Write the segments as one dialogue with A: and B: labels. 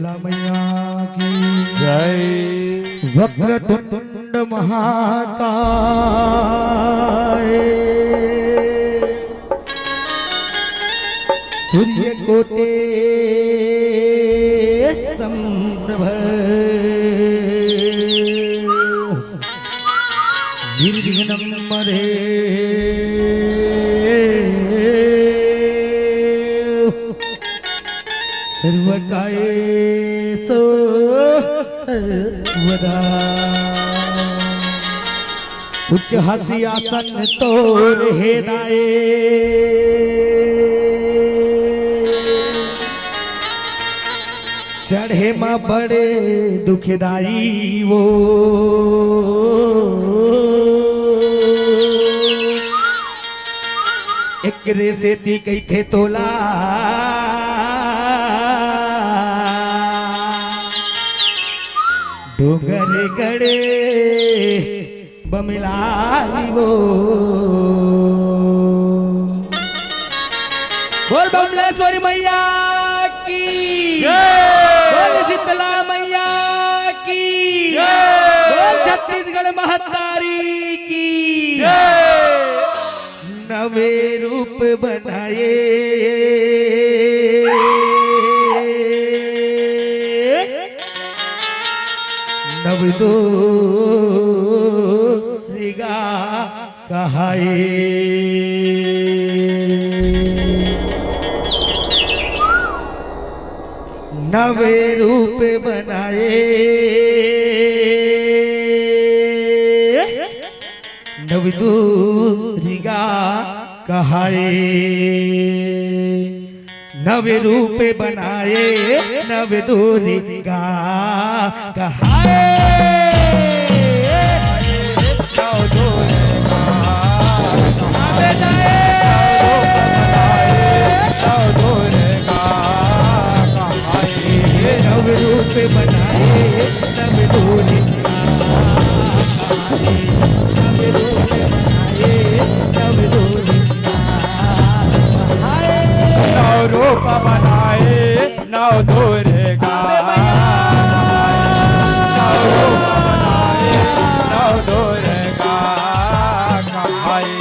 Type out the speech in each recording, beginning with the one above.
A: शीतला मैया की
B: जय।
A: वक्रतुंड महाकाय सूर्य कोटे संप्रभ निर्विघ्नं मरे सर्वकायेषु सर्वदा। उच्च हसियासन तोर हेदाए चढ़े माँ बड़े दुखदाई वो एक से ती कई थे तोला डोंगर गड़े बमिलाई वो बोल बमलेश्वरी मैया की बोल शीतला मैया की बोल छत्तीसगढ़ महतारी की नवे रूप बनाए नव दो रिगा कहाए नवे रूप बनाए नव दो रिगा कहाए नवे रूप बनाए नव दूरी गा कहाए नव रूप बनाए नव दूरी नव रूप बनाए नव दूरी
B: नव रूप बनाए नव दुर्गा नव रूप बनाए नव दुर्गा कहाई।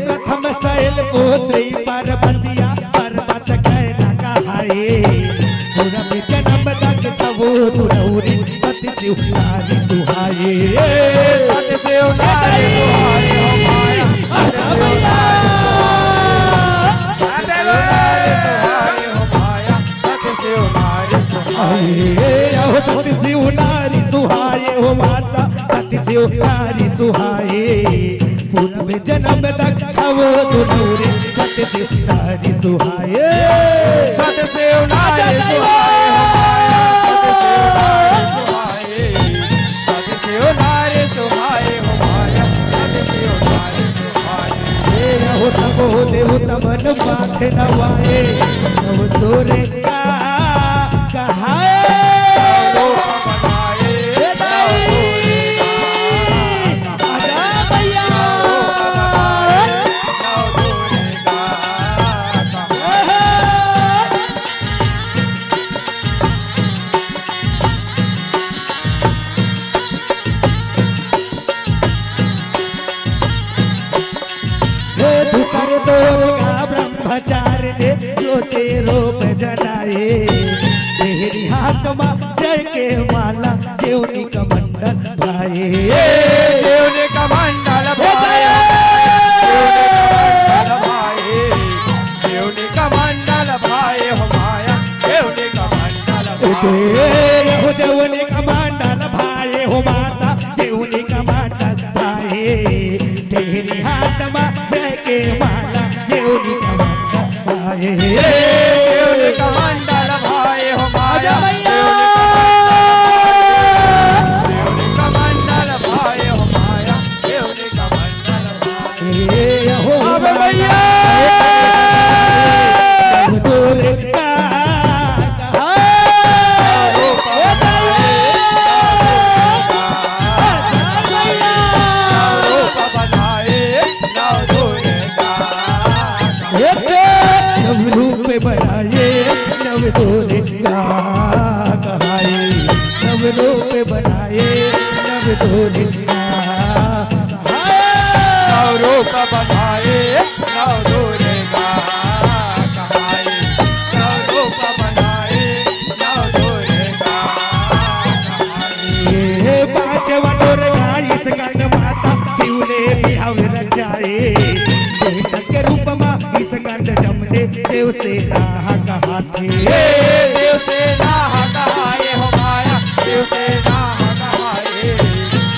A: प्रथम शैल पुत्री पार्वतिया पर्वत कैला कहाए पूरब जन्म तक छवो दुरौरी सती शिवनारी सुहाए
B: सती शिवनारी सुहाए
A: सती शिवनारी सुहाए हो माता सती शिवनारी सुहाए पूरब जन्म तक छवो दुरौरी सती शिवनारी सुहाए
B: सती शिवनारी सुहाए सती शिवनारी सुहाए
A: हो तब हो देव तमन पाठ नवाए नव तोरे का कहाए ब्रह्मचार्य ने ज्योति रूप जलाए तेरी हाथ में जय के माला देवनी का मंडल भाए
B: देवनी का मंडल भाए देवनी का मंडल भाए हो माया देवनी का मंडल
A: हो देवनी का मंडल भाए हो माता देवनी का मंडल भाए तेरी हाथ में जय के माला देवनी का मंडल भाए
B: देवनी का मंडल भाए हो माया देवनी का मंडल भाए हो माया देवनी का मंडल भाए
A: हो भैया रूप बनाए नव दुर्गा थे देव से राह कहा थे
B: देव से राह कहाए हो माया देव से राह कहाए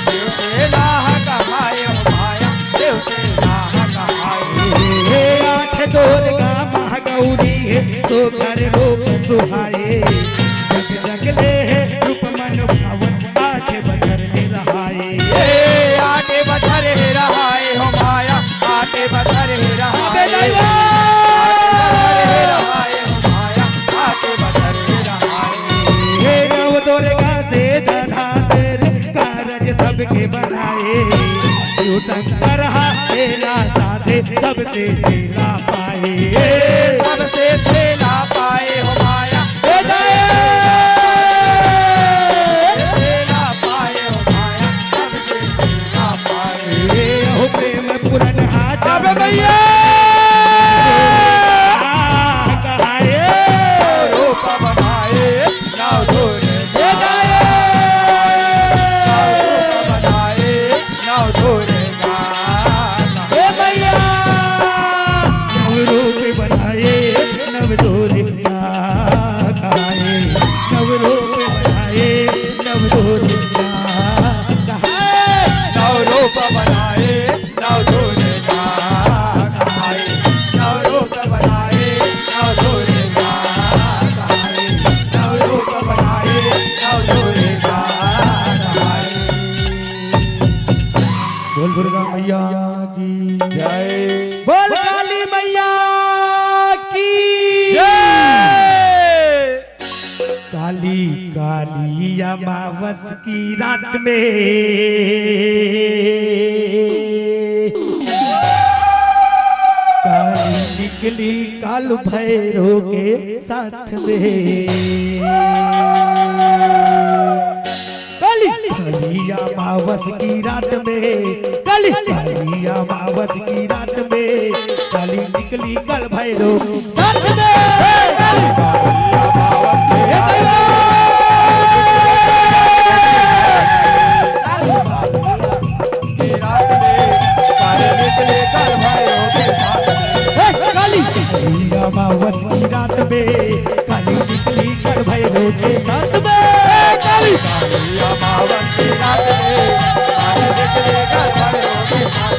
B: देव से राह कहाए हो माया देव से राह कहाए
A: आठ दुर्गा महागौरी है तो घर रूप सुहाए जग जगले है रूप मन भावन आठ बजर रहाए
B: आटे बधर रहाए हो माया आटे बधर रहाए
A: नव दुर्गा से धराधर कारज सबके बनाए शिव शंकर हेला साधे सबसे खेला पाए
B: सबसे खेला पाए हो माया खेला पाए हो माया सबसे खेला पाए
A: हो प्रेम पूरन हाथ
B: भैया रूप बनाए नाव धोरे बनाए नाव धोरे
A: भैया नव रूप बनाए नव डोरे कहाए नव रूप बनाए नव डोरे
B: नव रूप बनाए नव धोरे कहाए नव रूप बनाए नव धोरे कहाए नव रूप बनाए नव धोरे कहाए
A: बोल दुर्गा मैया की
B: जय
A: बोल काली मैया की
B: जय
A: काली काली अमावस की रात में काली निकली काल भैरव के साथ में काली काली अमावस की रात में काली काली अमावस की रात में काली निकली काल भैरव साथ में काली काली अमावस की
B: रात में काले निकले कर भाइयों के साथ
A: काली काली अमावस की रात में काली निकली काल भैरव के साथ में काली
B: काली अमावस की रात में काले निकले कर भाइयों के साथ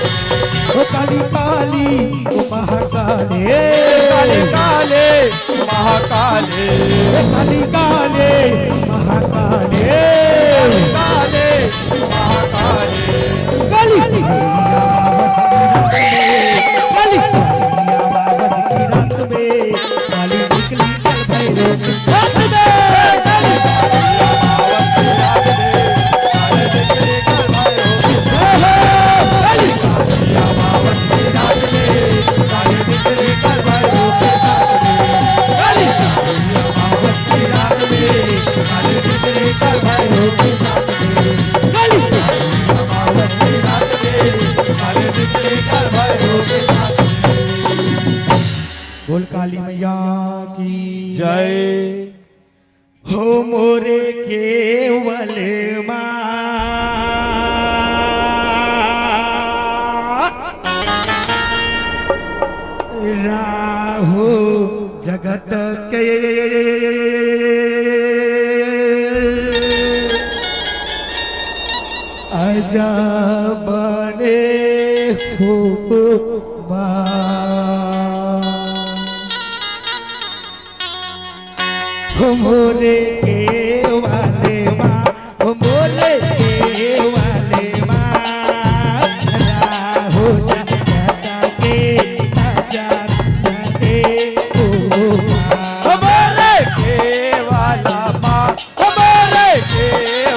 A: ओ काली काली ओ महाकाले
B: काले काले महाकाले
A: काली काले महाकाले
B: काले महाकाले
A: काली काली अमावस की रात में काली निकली कल भैरव के साथ में काली
B: अमावस की रात में काले निकले कर भाइयों के
A: काली
B: अमावस की रात में काले निकले कर भाइयों के साथ में
A: काली
B: अमावस की रात में काले निकले कर भाइयों के साथ में
A: काली
B: अमावस की रात में काले निकले कर भाइयों के साथ में
A: बोल काली मैया की
B: जय
A: हो मोरे केवल माँ राहु जगत के अजबने खूब मोरे के वाले माँ मोरे के वाले माँ राहु जगत के अजबने खूब
B: हमारे के वाला माँ हमारे के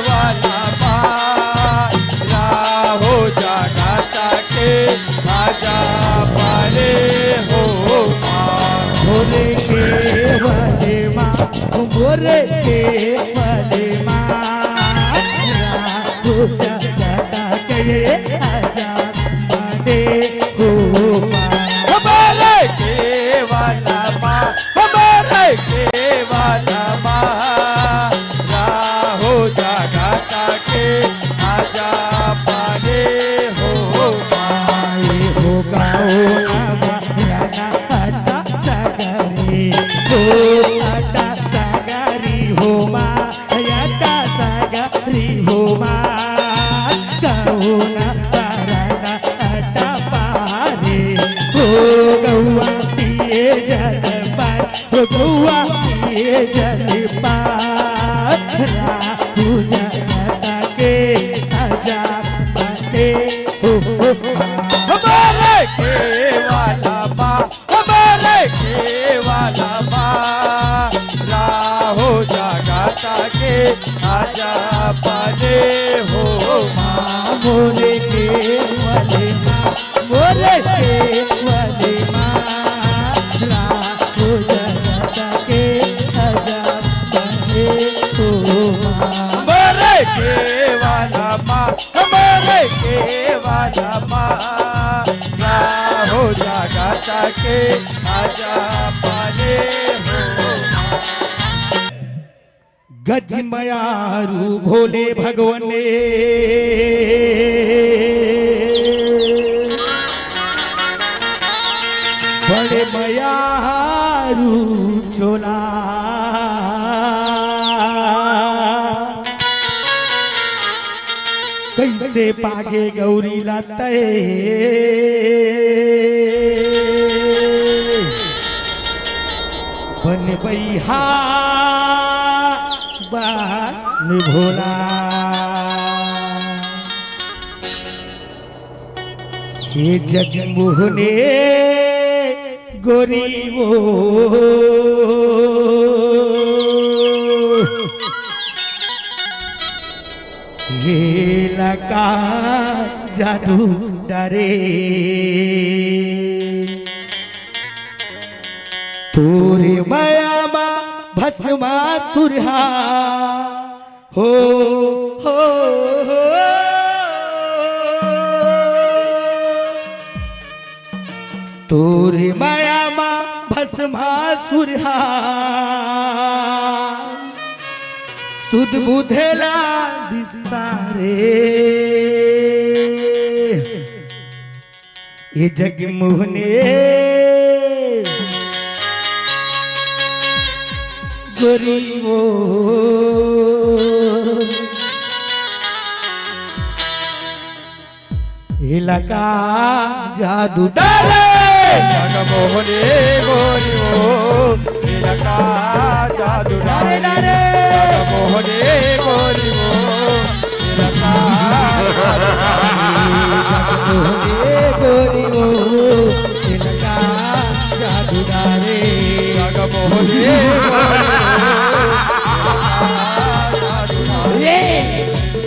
B: वाला माँ राहो जगत के राजा बने हो माँ
A: मोरे के वाले माँ मोरे के वाले माँ राहु जगत के अजबने खूब
B: हमारे के वाला माँ हमारे के वाला माँ राहो जगत के राजा बने हो माँ
A: होगा ओ रामा राना अटा सग जोगुआ ये जलपा राहु जनता के आजा बाटे हो
B: हमारे केवाला माँ, हमारे केवाला माँ, राहो जगता के आजा पाले हो माँ।
A: मोरे के वाले माँ, मोरे के वाले माँ, राहु जनता के आजा बाटे हो माँ।
B: हमारे केवाला माँ, हमारे केवाला माँ, राहो जगता के आजा पाले हो।
A: गजमयारू भोले भगवने बड़े मयारू चोला कैसे पागे गौरी लाते बन बैहा बान भोला ये जगमोहने गोरी वो ये लगा जादू डरे तोरे माया मा भस्मा सुरहा हो हो हो तोरे माया मा भस्मा सुरहा सुध बुधेला बिसारे ये जगमोहने गरीबो इलाका जादू डाले
B: जगमोहने गोरियो इलाका जादू डाले जगमोहने गोरियो इलाका
A: जगमोहने गोरियो इलाका जादू डाले
B: जगमोहने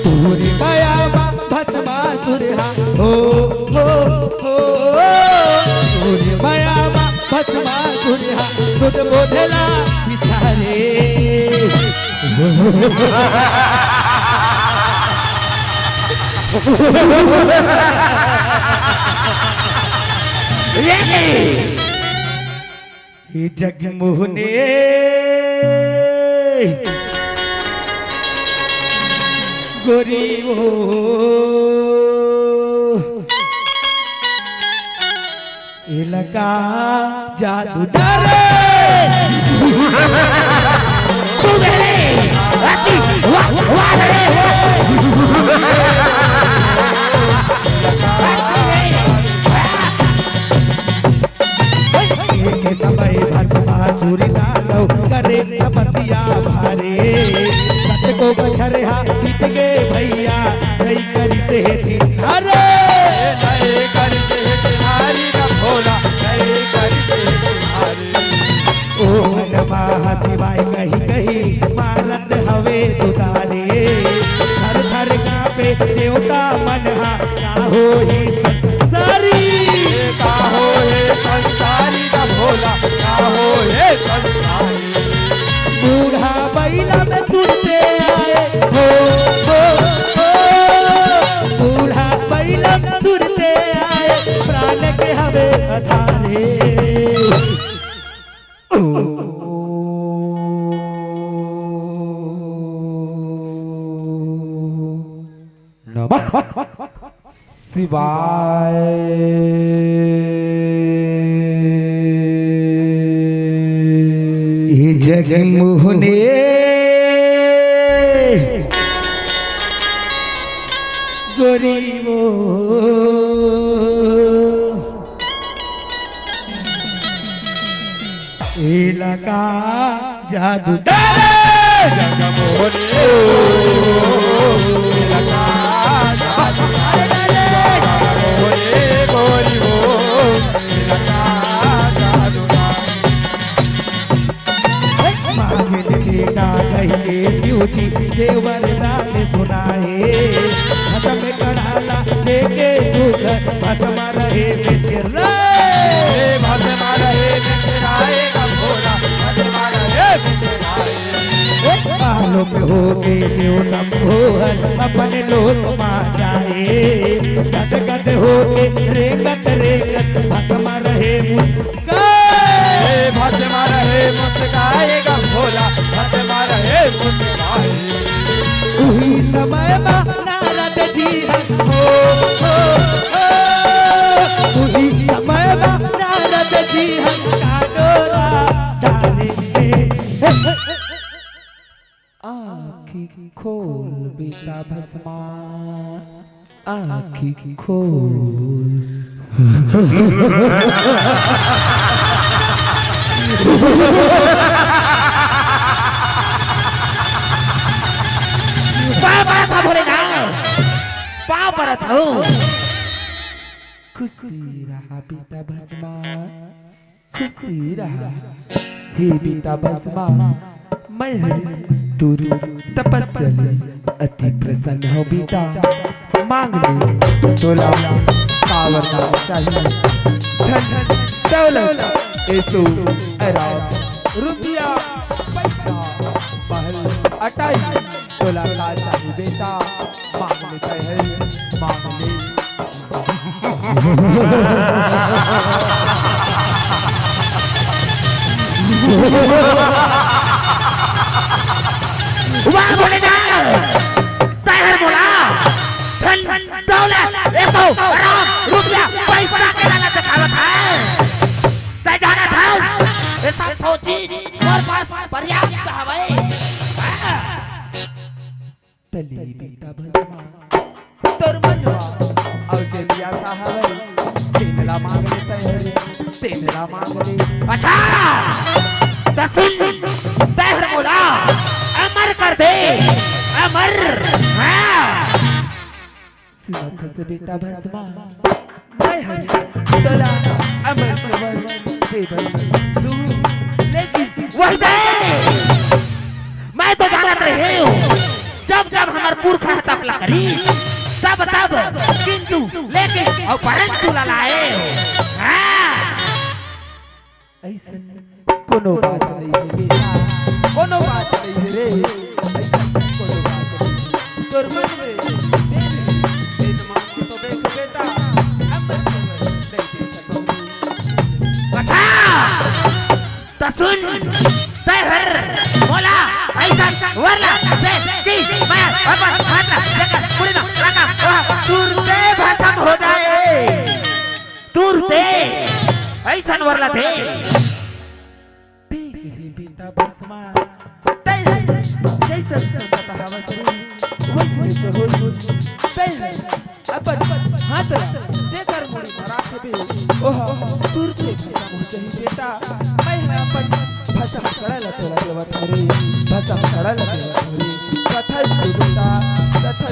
A: पूरी माया भस्मा सुरहा हो हो हो पूरी माया भस्मा सुरहा सुध बोधला बिसारे ये जगमोहने गरीबो इलाका जादू डरे समय भस्मा सूरी डालो करे तपस्या भारे सत्य को बछरे पीट गे भैया कई करी से अरे
B: नए करते तुम्हारी न भोला नए करते तुम्हारी
A: ओ नमः शिवाय कही कही मारत हवे दुदारे हर हर कापे देवता मनहा का होई संसारी
B: का हो हे संसारी न भोला का हो हे संसारी
A: बूढ़ा बैला में तुरते आए हो हो हो बूढ़ा बैला में तुरते आए प्राण के हवे अधारे नमः शिवाय ये जगमोहने गरीबो लगा जादू डाले
B: जग मोहनी लगा जादू मोहनी गोरी हो लगा जादू
A: ना कहिए शिवजी देवर दान सुनाए खत्म कराला देखे सुख भस्म रहे बिछड़ा
B: भस्म रहे बिछड़ाए भोला भस्म रहे बिछड़ाए
A: आलोक हो गए शिव शंभोहर अपने लोक मा जाए गद गद हो के रेंगत रेंगत भस्म रहे मुस्काए
B: भस्म रहे मुस्काएगा भोला भस्म रहे मुस्काए
A: उही समय में नारद जी हो उही समय में नारद जी का डोरा डाले आँखी खोल बेटा भस्मा आँखी खोल
C: पाँव परत हो
A: खुशी रहा बेटा भस्मा खुशी रहा हे बेटा भस्मा मैं तुरु तपस्या अति प्रसन्न हो बेटा मांग ले तोला पावरना चाहिए धन दौलत ऐसो आराम रुपया पैसा महल अटाई तोला का चाहिए बेटा मांग लेते हैं मांग ले
C: वाह बोले ना तैयार बोला धन दौलत ऐसो आराम रुपया पैसा के लालच दिखावत है तै जाना था ये सब चीज और पास पर्याप्त हवे
A: तली बेटा भस्मा तोर मनवा और जलिया साहब तेनला मांग लेते हैं तेनला मांग ले
C: अच्छा दसुन तैयार बोला अमर कर दे अमर हाँ
A: सुनत से बेटा भस्मा मैं हरि तोला अमर कवर देवर तू लेकिन
C: वही दे मैं तो जानत रही हूँ जब जब हमार पुरखा तपला करी तब तब किंतु लेके और परंतु लाए हाँ
A: ऐसा कोनो बात नहीं है बेटा कोनो बात नहीं है रे ऐसा कोनो बात नहीं तोर मन में दिन मांग तो देख बेटा अमर कवर दे सकूंगी
C: अच्छा तो सुन तैहर बोला ऐसा वरला से की मैं अपन हाथ लेकर पूरी ना लगा तुरते भस्म हो जाए तुरते ऐसा वरला थे
A: ठीक है बेटा भस्मा तैहर जैसा संगत हवस वैसे जो हो तैहर अपन हाथ जेकर मोड़ी मरा के ओह तुरते भस्म हो जाए बेटा मैं अपन भस्म करा लतोला देवत रे भस्म करा लतोला रे कथा बेटा कथा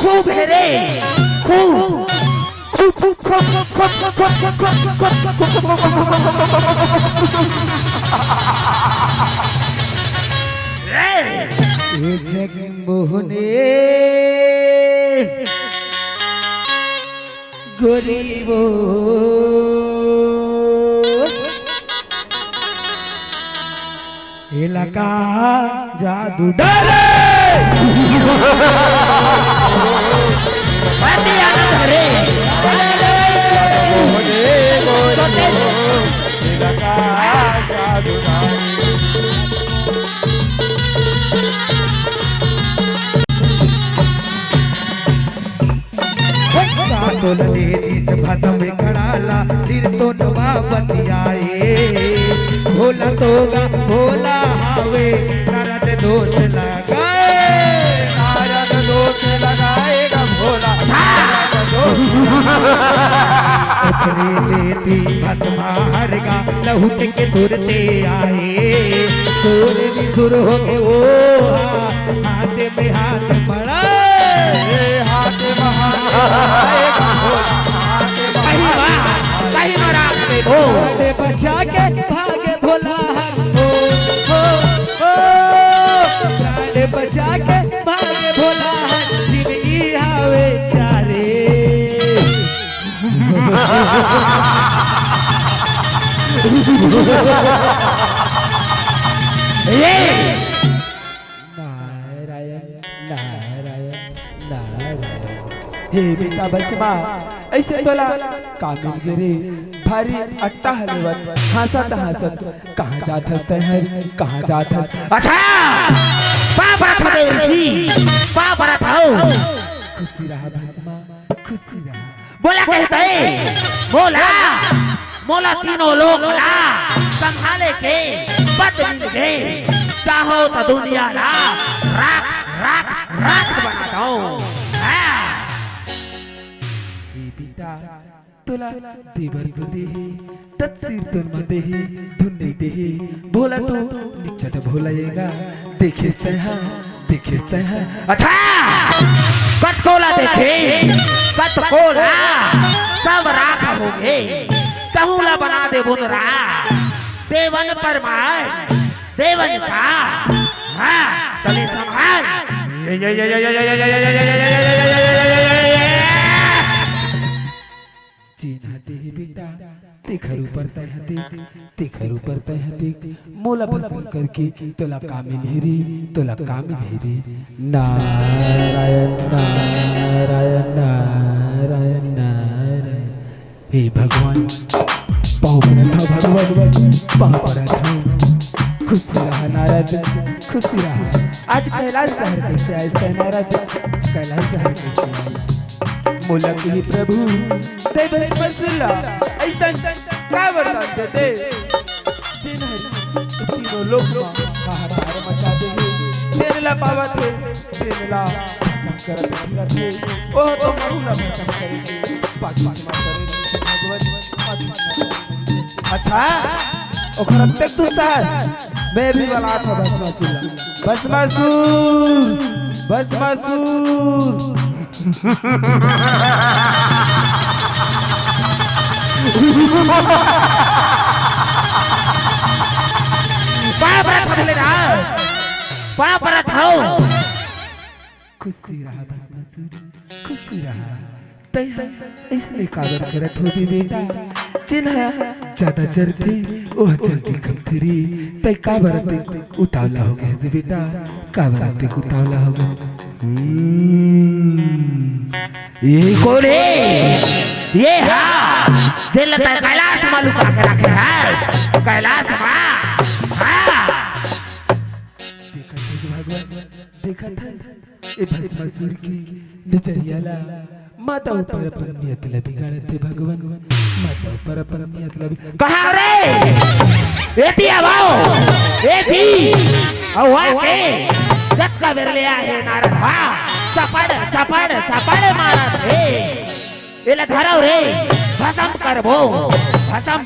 C: खूब है रे खूब
A: जगमोहने गरीबो इलाका जादू डाले तोल दे इस भस्म कराला सिर तो बतियाए हो भोला तोगा भोला हावे नारद दोष लगाए
B: नारद दोष लगाएगा भोला
A: उतरे जेती भस्मारगा लहुट के तुरते आए सुर भी सुर हो गए ओ हाथ में हाथ पड़ा
B: हाथ में हाथ लगाएगा भोला
C: कहीं मारा
A: ओ बचा के भागे भोला हो प्राण बचा के भागे भोला जिंदगी हावे चारे
B: नारायण नारायण नारायण। हे बेटा बसमा ऐसे तोला कामिल गिरे भारी अट्टा हलवत हंसत हंसत कहाँ जात हंसते हैं कहाँ जात हंस।
C: अच्छा पापा था देवसी पापा था
B: खुशी रहा बसमा खुशी रहा।
C: बोला कहता है बोला मोला तीनों लोग ला संभाले के बदल गए चाहो तो दुनिया ला राख राख राख बना दो
B: बेटा तुला देवर देही तत्सीर तुन देही धुन नहीं देही भोला तो निचट भोलाएगा देखिस्ते हैं।
C: अच्छा कटकोला देखे कटकोला सब राख हो गए कहूला बना दे बुनरा देवन परमार देवन का हाँ तले संभाल
B: चिन्हते ही बेटा तिखर ऊपर तय मोला भस्म करके तोला कामिल हिरी नारायण नारायण नारायण नारायण। हे भगवान पाँव पर था खुश रहा नारद खुश रहा। आज कैलाश कहर कैसे आए नारद कैलाश कहर कैसे आए मूलक ही प्रभु ते बस मसला ऐसा का वरदान देते जिन्हर तीनों लोग हाहाकार मचा दे तेरला पावत है तेरला शंकर फिरत है ओ तो महुला भस्म करेगी पाछा करे भगवान अच्छा ओखर तक तू सास मैं भी वाला था भस्मासुर खुशी रहा भस्मासुर खुशी रहा तय इसने काबर करत हो भी बेटा जिन्हा ज्यादा जर थे वह जल्दी खमथरी तय काबर ते उतावला हो गए से बेटा काबर ते उतावला हो गए।
C: ये कोने ये हाँ दिल तक कैलाश मालूम का रखे है कैलाश माँ
B: देखा था ये भस्मासुर की नजरियाला माता ऊपर अपन नियत लबी गाड़ते भगवान माता ऊपर अपन नियत लबी
C: कहाँ रे एती आवाओ एती आवा के जक्का बेरले आए नारद हाँ चपड़ मारा थे इला धराव रे भस्म करबो भस्म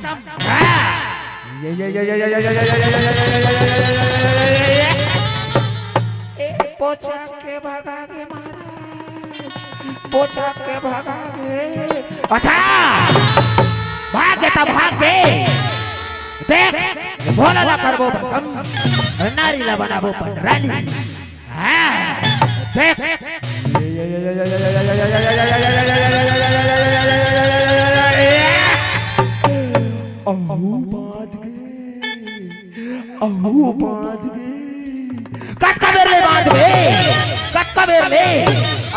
C: पोछा के भगा के मारा पोछा के भगा के अच्छा भाग तब भाग के देख भोला ला करबो भस्म नारी ला बनाबो पंडरानी हाँ देख
B: बाज गए
C: कटका बेर ले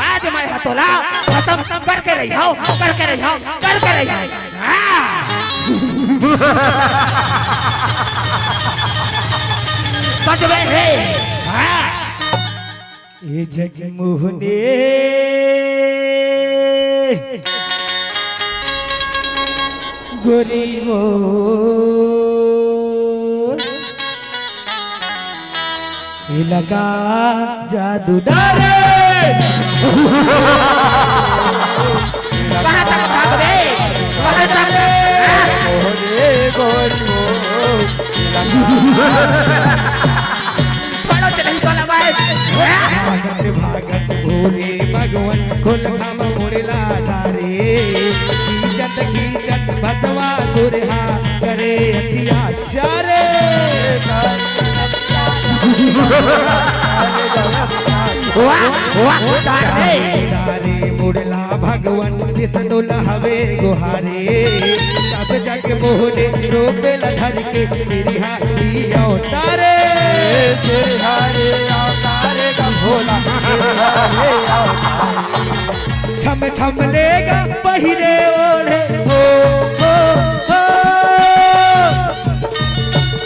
C: आज मैं हतोला खत्म करके रही हूँ बजबे है
A: ये जगमोहने गोरी हो ये लगा जादू डारे
C: कहाँ तक भाग गए? कहाँ तक? छोड़ो चले चला भाई।
A: भागत भागत भोले भगवान खुल हम मुड़ला तारे खींचत भसवा सुरहा करे अत्याचारे तारे मुड़ला भगवान विष्णु हवे गुहारे सब जग मोहने रोपे धर के सिरिहा तारे
B: सिरहारे अवतारे का भोला
A: छम छम लेगा पहिरे ओढ़े हो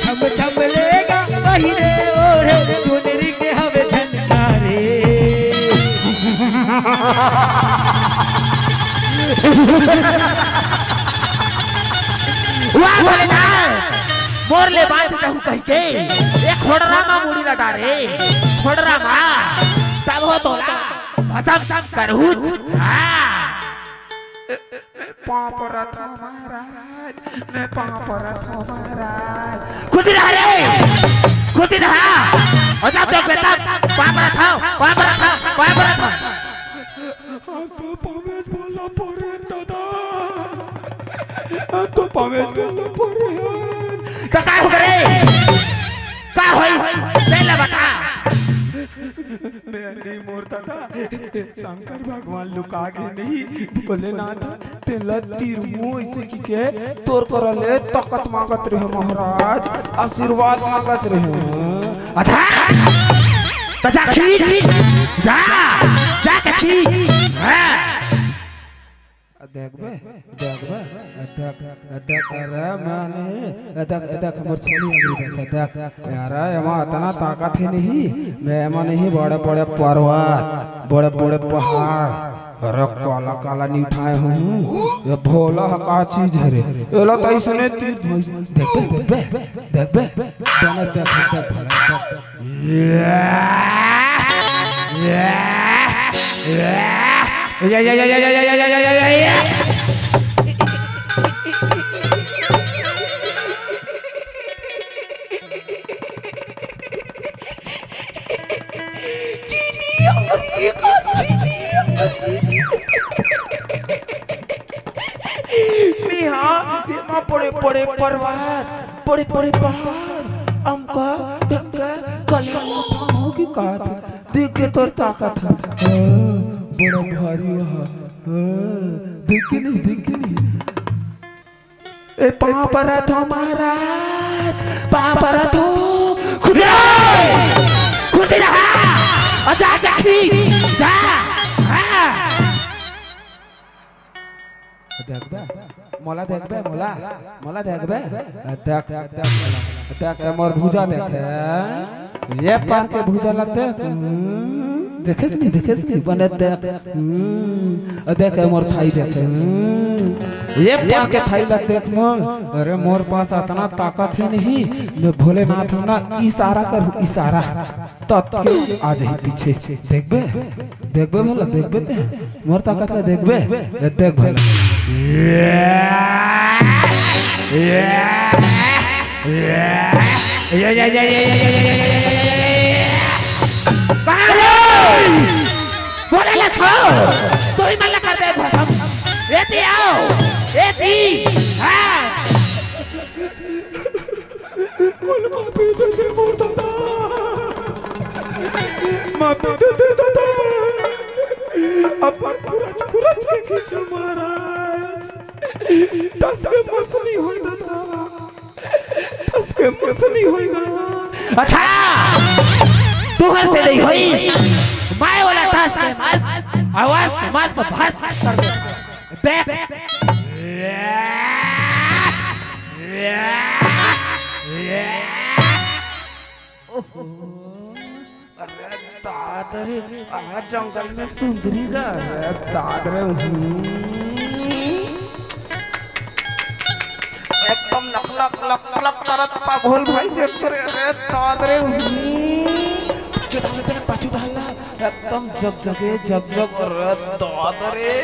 A: छम छम लेगा पहिरे ओढ़े चुनरी के हवे झनकारे
C: वाह भोलेनाथ मोर ले बाँच चाहू कह के एक खोड़रा मा मुड़ी लटा रे खोड़रा मा तब हो तोला भसम करहूच
B: पाप रथ महाराज मैं पाप रथ महाराज
C: खुद रहा रे खुद रहा और जब तक बेटा पाप रथ
B: तो पामेज बोला परे दादा तो पामेज बोला परे
C: तो काय हो करे का होई पहले बता
B: मैं नहीं मोरता था शंकर भगवान लुका के नहीं भोलेनाथ तेला तीर मुंह ऐसे की के तोर करले ताकत मांगत रहे महाराज आशीर्वाद मांगत रहे
C: अच्छा तो जा खींच जा के खींच
B: देखबे देख रे माने देख मोर छली देख यार एमा इतना ताकत है नहीं मैं एमा नहीं बड़े बड़े पर्वत बड़े बड़े पहाड़ अरे काला काला नहीं उठाए हूँ ये भोला का चीज है रे ये लो तो इसने देख बड़े बड़े पर्वत बड़े बड़े पहाड़ अमका ढंका कलिया की कहा देख के तोर ताकत है बड़ा भारी देख नहीं ए पाप रथ महाराज पाप रथ
C: खुशी रहा और जा खींच जा
B: देखबे मोला देखबे मोला देखबे देख मोर भुजा देख ये पार के भुजा ला देख देखेस नहीं बने देख मोर थाई देख ये पार के थाई ला देख मोर अरे मोर पास इतना ताकत ही नहीं मैं भोलेनाथ ना इशारा करूं इशारा तो आ जाए पीछे देखबे भला देखबे मोर ताकत ला देखबे देख भला
C: बोले लसको तो ही मल्ला कर दे भसम एती आओ एती हां
B: बोल माफी दे मोर दादा माफी दे दादा अब कुरच के खींचो महाराज दस के मसली होई दादा दस के मसली होईगा
C: अच्छा तू घर से नहीं होई मैं वाला टास के मस आवाज मस भस कर दे देख
B: दादरे आज जंगल में सुंदरी का दादरे एकदम लक करत पा भोल भाई देख रे दादरे पाछू डाल दे, पाछू डालना एकदम जग जगे जग जग रे दाद रे।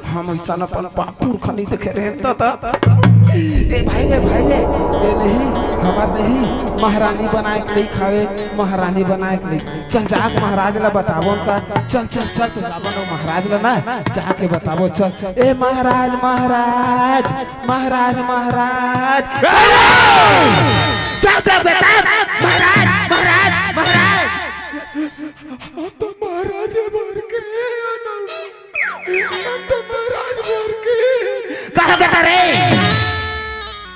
B: हम ऐसा न अपन पापुर खानी देखे रहे ता ए भाई रे ये नहीं हमार नहीं महारानी बनाए के लिए खावे, महारानी बनाए के लिए। चल जाके महाराज ला बताबो का, चल चल चल बताबो महाराज ला ना, जाके बताबो चल। ए महाराज महाराज महाराज महाराज
C: चल चल बेटा, महाराज महाराज महाराज।
B: हम तो महाराज भर के, हम तो महाराज भर के।
C: कहाँ बेटा रे?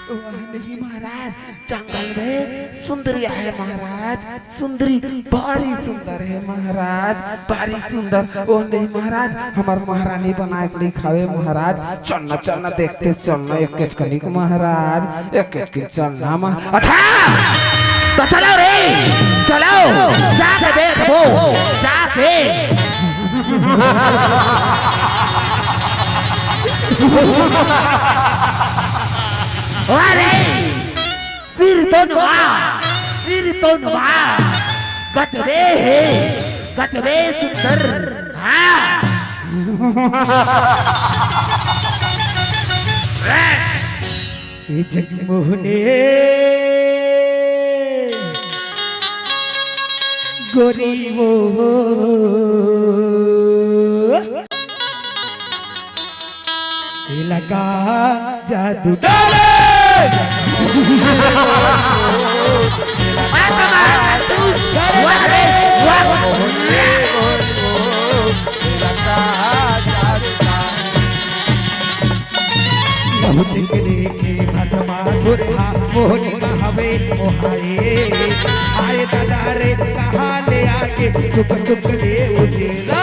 B: नहीं महाराज, जंगल में सुंदरी है महाराज, सुंदरी बड़ी सुंदर है महाराज, बड़ी सुंदर। ओ नहीं महाराज, हमार महारानी बनाए के लिए खावे महाराज। चलना चलना देखते चलना एक केचकनी को महाराज, एक केचकनी चलना महाराज।
C: अच्छा तो चलो रे, चलो जाके देखो, जाके। अरे सिर तो नुमा गजबे है, गजबे सुंदर। हाँ
A: ये जगमोहने गोरी वो लगा जादू डाले। मोहनी हवे ओहाए आए दादा रे कहाँ ले आके चुप चुप ले उजला,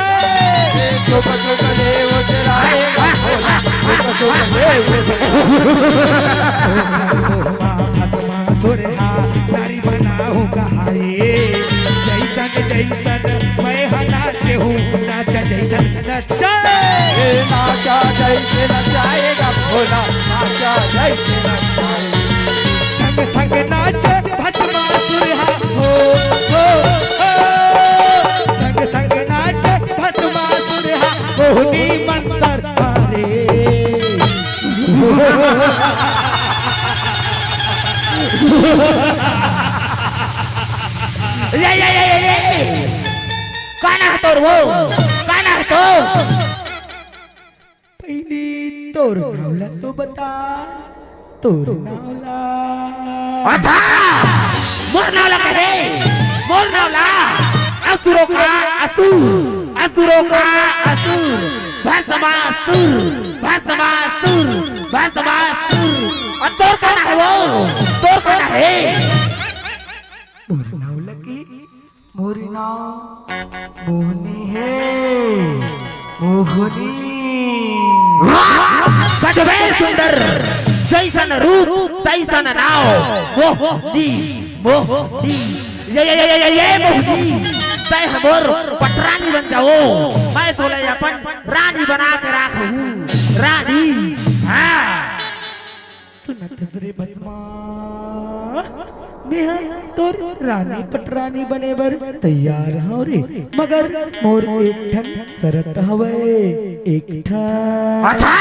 B: चुप चुप ले उजलाएगा भोला, चुप चुप ले
A: सुरहा नारी बनाऊं कहाए। जैसन जैसन मैं नाचे हूँ, नाचा जैसन नचा,
B: नाचा जैसे नचाएगा भोला, नाचा जैसे नचाएगा।
A: संग संग नाचे भस्मा सुरहा हो, संग संग नाचे भस्मा सुरहा मोहनी मंतर हारे।
C: ये काना है तोर वो, काना है तो
A: पहली तोर नावला तो बता, तोर नावला।
C: अच्छा मोर नावला कहे, मोर नावला असुरों का असुर, असुरों का असुर, भस्मासुर भस्मासुर भस्मासुर। और तोर काना है वो, तोर काना है?
A: मोर नावला की मोरी नाव मोहनी है, मोहनी
C: गजबे सुंदर, जैसन रूप तैसन नाव, मोहनी मोहनी। ये मोहनी तय हमोर पटरानी बन जाओ, मैं सोले अपन रानी बना के राखूं, रानी। हाँ
A: तू नतसरे बसमा मैं तोर रानी पटरानी बने बर तैयार हो रे, मगर मोर एक ठन शरत हवे, एक ठन।
C: अच्छा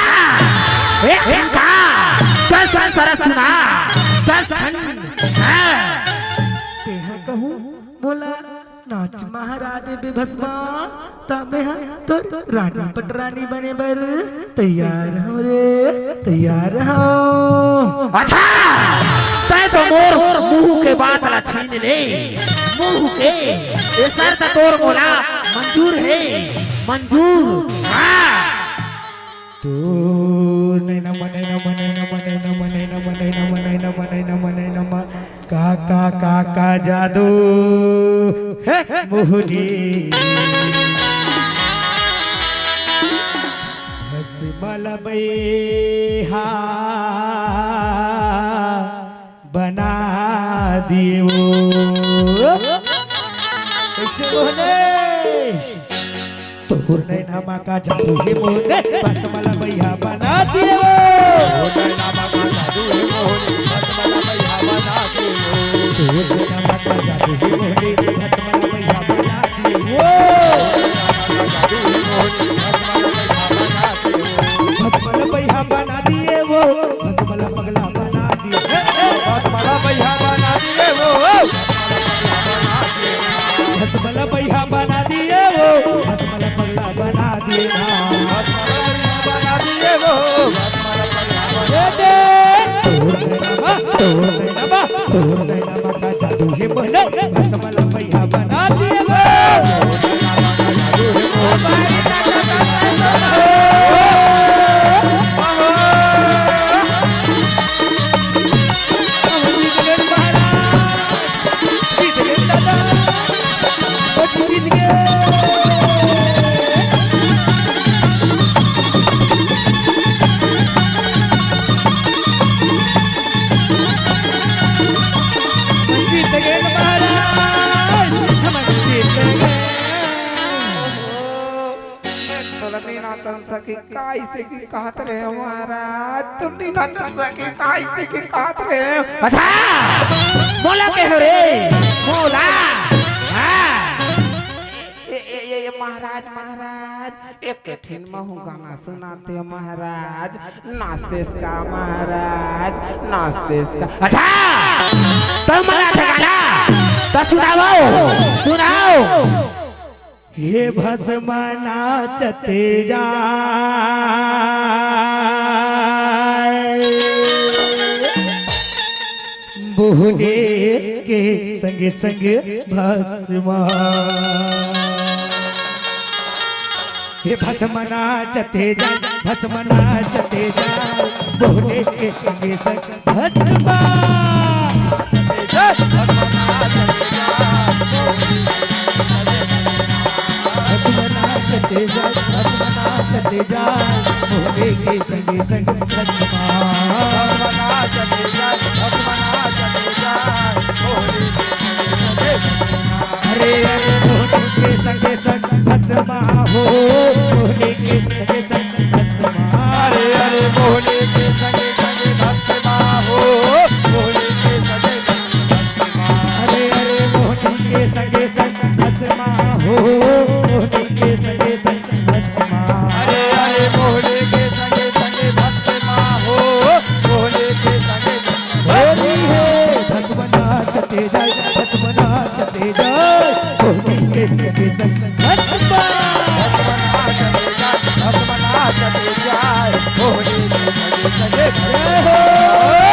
C: एक ठन दस ठन शरत सुना, 10 ठन। हाँ
A: तेहा कहूँ बोला नाच महारानी बेभस्मा, तबे तोर रानी पटरानी बने बर तैयार हो रे, तैयार हो।
C: अच्छा तय तो मोर मुंह के बात ला छीन ले, मुंह के ये सर का तोर बोला मंजूर है, मंजूर। हाँ
A: तू नैना मने न मने न मने न मने न मने न मने न मने न मने न म का जादू है मोहनी। हसमल बेहा बना दियो, तोर नैना का जादू है मोहने, बसमल भैया बना दियो,
B: तोर नैना का जादू है मोहने, बसमल भैया बना दियो,
A: तोर नैना का जादू है मोहने। तोर नैना का जादू है मोहन भस्म लपैया बना दिए
B: सके काई से की कहत रहे महाराज तुम नहीं ना चल सके काई से की कहत रहे
C: अच्छा मोला के हो रे मोला हां
B: ये महाराज महाराज एक कठिन महू गाना सुनाते हैं महाराज नाचते का महाराज नाचते का
C: अच्छा तुम मना ठगाना तो सुनाओ
A: ये भस्म नाचते जाए बोले के संग संग भस्म ये भस्म नाचते जाए भस्म नाचते जाए बोले के संग संग भस्म नाचते जाए भोले के संग संग अरे अरे भोले के संग संग भस्मा हो भोले के संग संग भस्मा
B: अरे अरे भोले के संग संग भस्मा हो भोले के संग भस्मा
A: अरे अरे भोले के संग संग भस्मा हो भोले के संग संग भस्मा
B: अरे अरे भोले के संग संग भस्मा हो भोले के संग
A: होली है भस्म नाचते जाए भस्म नाचते जाए भोले के संग संग भस्मा
B: चले जाए भोले के संग संग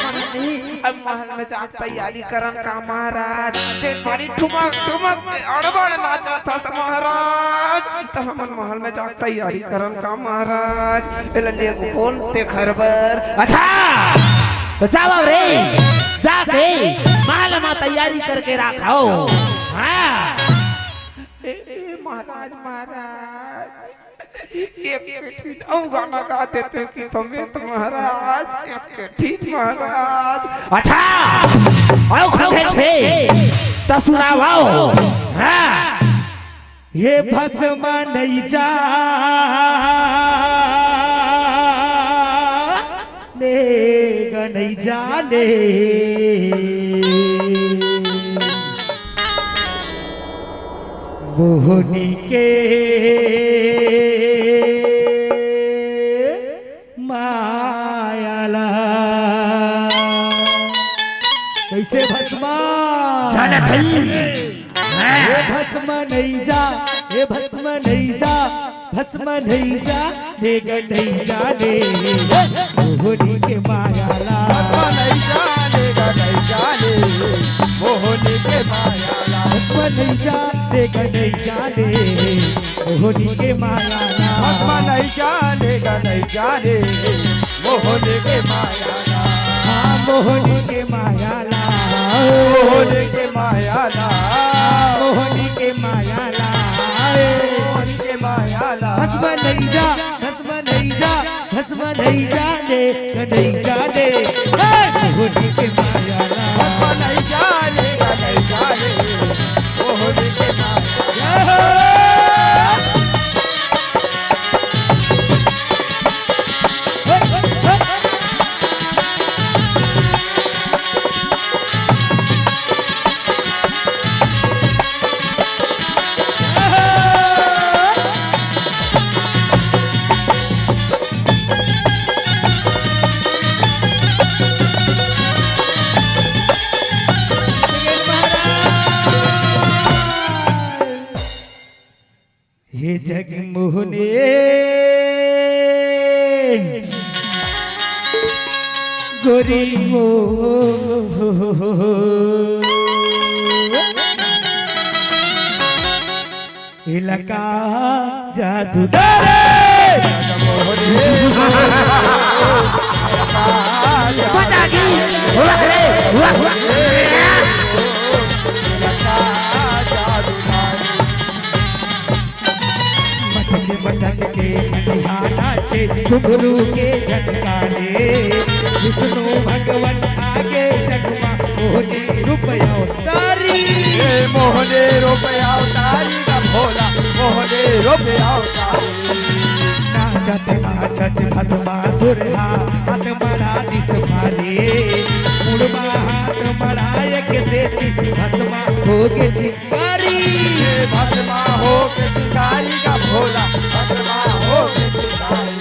B: महल में जाके तैयारी करन का महाराज ते बड़ी ठुमक ठुमक अड़बड़ नाचा था महाराज तो हमन महल में जाके तैयारी करन का महाराज ले कौन ते खरबर
C: अच्छा तो जाओ रे जाके महल में तैयारी करके रखो हाँ
B: महाराज महाराज एक गाना गा देते कि तुम्हें तो महाराज ठीक महाराज
C: अच्छा आओ खड़े छे तो सुनाओ हाँ
A: ये भस्म नहीं जा नहीं जाने मोहनी के मायाला कैसे भस्मा
C: जाना थी
A: ये भस्म नहीं जा ये भस्म नहीं जा भस्म नहीं जा देगा नहीं जाने मोहनी के मायाला
B: नहीं जानेगा नहीं जाने मोहनी के मायाला
A: भस्म नहीं जा देगा नहीं जाने मोहनी के मायाला
B: भस्म नहीं जानेगा नहीं जाने मोहनी के मायाला
A: हाँ मोहनी के मायाला
B: मोहनी के मायाला
A: मोहनी के मायाला
B: मोहनी के मायाला
A: भस्म नहीं जा भस्म नहीं जा भस्म नहीं जाने नहीं जाने मोहनी के मायाला
B: भस्म नहीं जानेगा नहीं जाने मोहनी के मायाला
A: हे जगमोहने गोरी हो इलाका जादू मटक के नाचे घुंघरू के झटकाने विष्णु भगवान आगे जगमा मोहने रुपया उतारी
B: मोहने रुपया उतारी का भोला मोहने रुपया उतारी
A: नाचत नाचत भस्मा सुरहा हाथ मरा दिस भाले मुड़मा हाथ मराय के सेती भस्मा हो के चिकारी
B: भस्मा हो के चिकारी का भोला भस्मा हो के चिकारी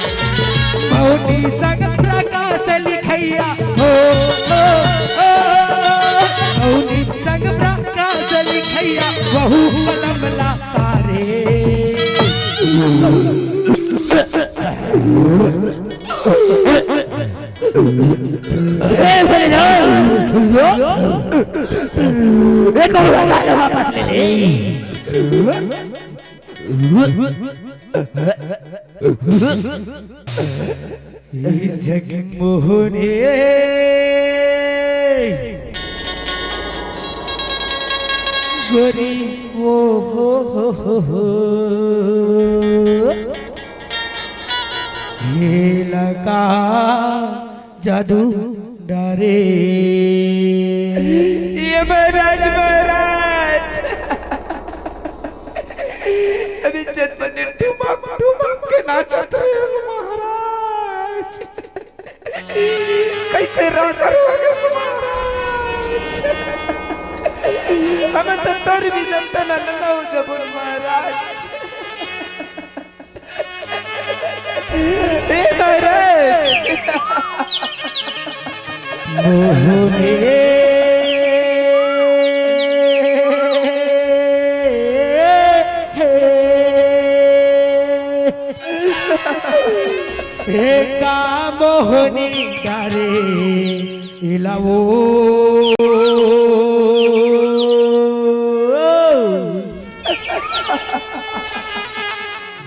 A: मौनी संग प्रकाश लिखैया हो मौनी संग प्रकाश लिखैया वहु कलम ला तारे जगमोहने गोरी वो लगा जादू डरे
B: ये महाराज महाराज अभी चंदन ठुमक ठुमक के नाचत रहे महाराज कैसे राजा हमें तो तोर भी जनता न हो जब महाराज हे महाराज
A: मोहने एका मोहनी डारे इलावो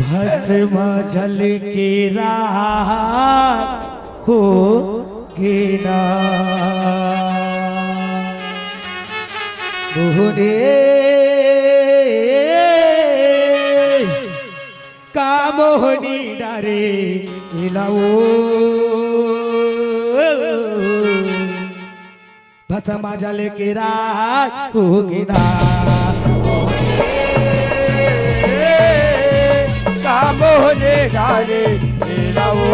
A: भस्मा जल के रात हो गिना मोहने का मोहनी डारे इलावो भस्मा जल के रात हो गिना
B: मोहने डाले लाओ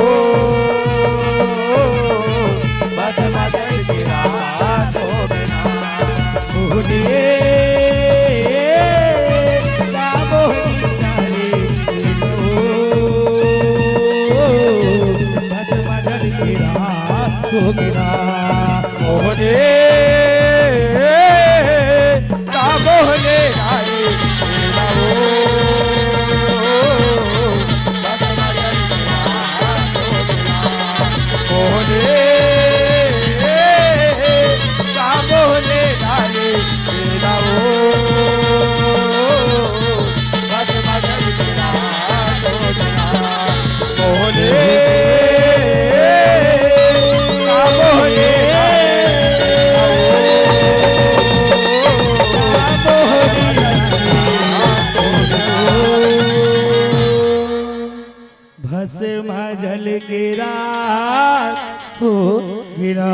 B: भस्मा जल की रात हो बिना
A: मोहने का मोहनी डारे भस्मा जल के रात हो गिना
B: मोहने का मोहने डाले लाओ
A: भस्मा जल के रात हो गिरा।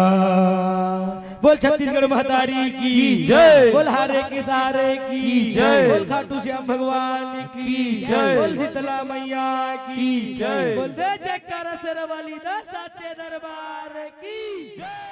A: बोल छत्तीसगढ़ महतारी की
B: जय।
A: बोल हारे की सारे की
B: जय।
A: बोल खाटू श्याम भगवान की
B: जय।
A: बोल शीतला मैया की
B: जय।
A: बोल दे जयकारा शेरवाली दा साचे दरबार की जय।